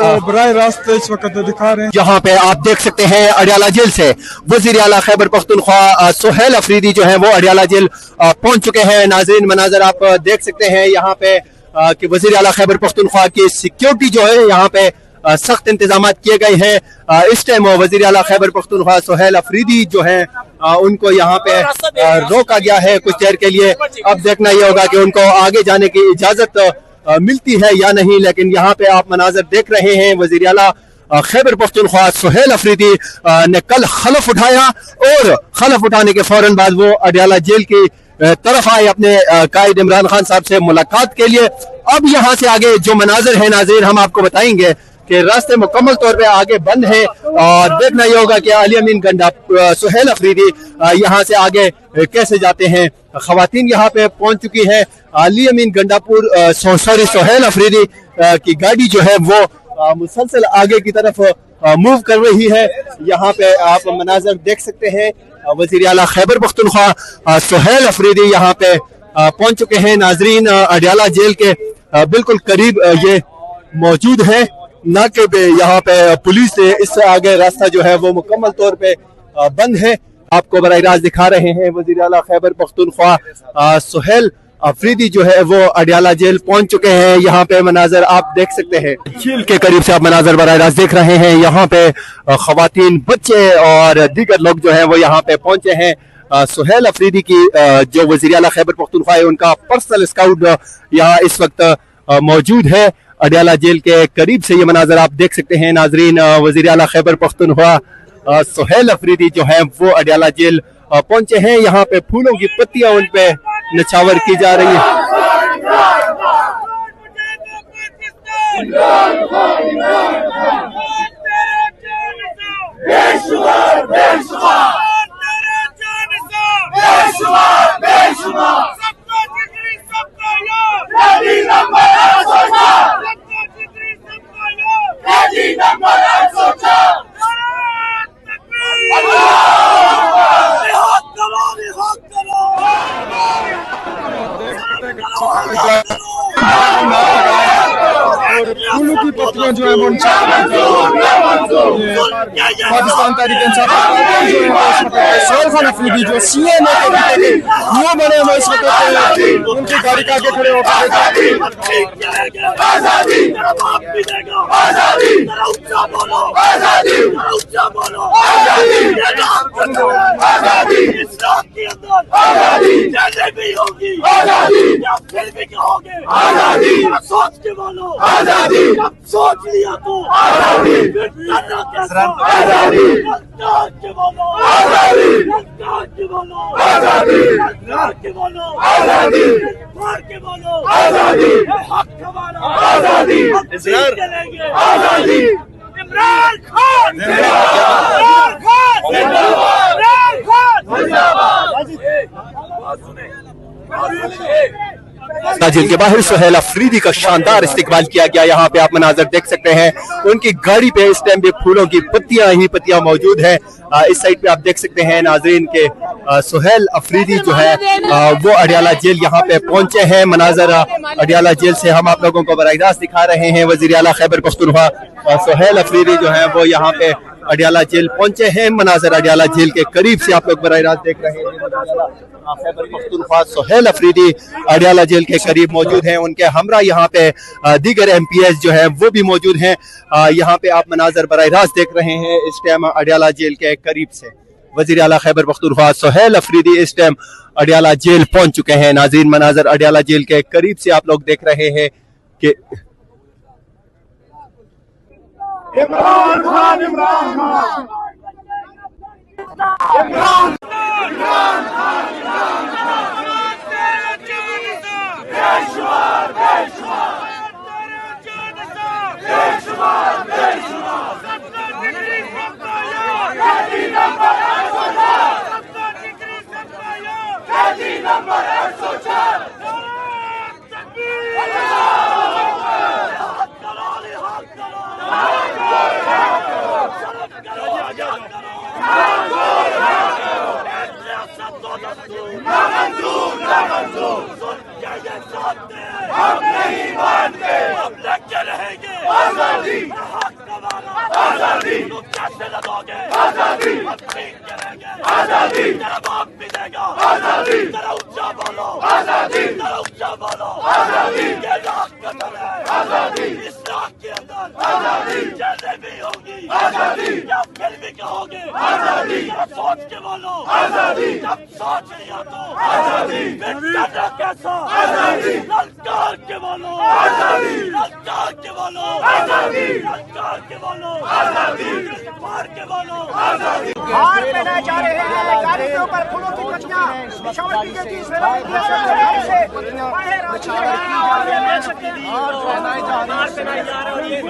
बराह रास्त इस वक्त दिखा रहे हैं। यहाँ पे आप देख सकते हैं अडियाला जेल से वजीर आला खैबर पख्तूनख्वा सुहेल अफरीदी जो है वो अडियाला जेल पहुंच चुके हैं। नाजरीन मनाजर आप देख सकते हैं यहाँ पे कि वजीर आला खैबर पख्तूनख्वा की सिक्योरिटी जो है यहाँ पे सख्त इंतजाम किए गए हैं। इस टाइम वजीर आला खैबर पख्तूनख्वा सुहेल अफरीदी जो है उनको यहाँ पे रोका गया है कुछ देर के लिए। अब देखना यह होगा कि उनको आगे जाने की इजाजत मिलती है या नहीं, लेकिन यहाँ पे आप मनाजर देख रहे हैं वजीर आला खैबर पख्तूनख्वा सुहेल अफरीदी ने कल खलफ उठाया और खलफ उठाने के फौरन बाद वो अडियाला जेल की तरफ आए अपने कायद इमरान खान साहब से मुलाकात के लिए। अब यहाँ से आगे जो मनाजर है नाज़रीन हम आपको बताएंगे कि रास्ते मुकम्मल तौर पे आगे बंद है और देखना यह होगा कि अली अमीन गंडा सुहेल अफरीदी यहाँ से आगे कैसे जाते हैं। खवातीन यहाँ पे पहुंच चुकी है। अली अमीन गंडापुर सुहेल अफरीदी की गाड़ी जो है वो मुसलसल आगे की तरफ मूव कर रही है। यहाँ पे आप मनाजर देख सकते हैं वजीर आला खैबर पख्तूनख्वा सुहेल अफरीदी यहाँ पे पहुंच चुके हैं। नाजरीन अडियाला जेल के बिल्कुल करीब ये मौजूद है। नाके पे यहाँ पे पुलिस से इससे आगे रास्ता जो है वो मुकम्मल तौर पे बंद है। आपको बराह रास्त दिखा रहे हैं वजीर आला खैबर पख्तूनख्वा सुहेल अफरीदी जो है वो अडियाला जेल पहुंच चुके हैं। यहाँ पे मनाजर आप देख सकते हैं जेल के करीब से आप मनाजर बराह रास्त देख रहे हैं। यहाँ पे खवातीन बच्चे और दीगर लोग जो है वो यहाँ पे पहुंचे हैं। सुहेल अफरीदी की जो वजीर आला खैबर पख्तूनख्वा है उनका पर्सनल स्काउट यहाँ इस वक्त मौजूद है अडियाला जेल के करीब से। ये मनाजर आप देख सकते हैं नाजरीन वजीर आला खैबर पख्तूनख्वा सुहेल अफरीदी जो है वो अडियाला जेल पहुंचे हैं। यहाँ पे फूलों की पत्तियां उन पे नछावर की जा रही है। फूलों की पत्तियां जो है वो पाकिस्तान तहरीक इंसाफ सुहेल खान अफरीदी जो सीएम वो बने हुए इस वक्त उनकी गाड़ी के आगे खड़े होकर सोच के बोलो आजादी, सोच लिया तो आजादी, आजादी, के बोलो आजादी, के बोलो आजादी, के बोलो आजादी, मार के बोलो आजादी, हक हमारा आजादी, चलेंगे आजादी। इमरान खान जिंदाबाद, इमरान खान जिंदाबाद। जेल के बाहर सुहेल अफरीदी का शानदार इस्तेकबाल किया गया। यहाँ पे आप मनाजर देख सकते हैं उनकी गाड़ी पे इस टाइम भी फूलों की पत्तियां ही पत्तियां मौजूद है। इस साइड पे आप देख सकते हैं नाजरीन के सुहेल अफरीदी जो है वो अडियाला जेल यहाँ पे पहुंचे हैं। मनाजर अडियाला जेल से हम आप लोगों को बराह रास्त दिखा रहे हैं। वजीर आला खैबर पख्तूनख्वा सुहेल अफरीदी जो है वो यहाँ पे अडियाला जेल पहुंचे हैं। मनाजर अडियाला जेल के करीब से आप लोग बराह रास्त देख रहे हैं। खैबर पख्तूनख्वा सुहेल अफरीदी अडियाला जेल के करीब मौजूद हैं। उनके हमरा यहाँ पे दीगर MPs जो है वो भी मौजूद हैं। यहाँ पे आप मनाजर बराह रास्त देख रहे हैं इस टाइम अडियाला जेल के करीब से। वजीर आला खैबर पख्तूनख्वा सुहेल अफरीदी इस टाइम अडियाला जेल पहुंच चुके हैं। नाज़रीन मनाजर अडियाला जेल के करीब से आप लोग देख रहे हैं कि इमरान खान, इमरान खान, इमरान हम नहीं मानते, हम लड़के रहेंगे आजादी। आजादी तेरा बाप भी देगा आजादी तेरा ऊंचा बोलो आजादी तेरा ऊंचा बोलो आजादी ये रात कदम है आजादी इस रात के अंदर आजादी जेलें भी होंगी आजादी या फिर भी कहोगे आजादी सोच के बोलो आजादी जब सोच लिया तो आजादी करना कैसा आजादी ललकार के बोलो आजादी ललकार के बोलो आजादी ललकार के बोलो आजादी मार के बोलो आजादी हार पहनाए जा रहे हैं गाड़ी के ऊपर फूलों की पत्तियां निछावर की गई थी हार पहनाई जा रही है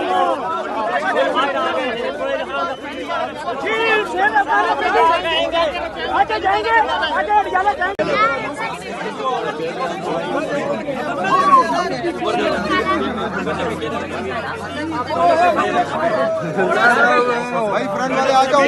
आगे जाएंगे आगे अडियाला जाएंगे भाई फ्रंट वाले आ जाओ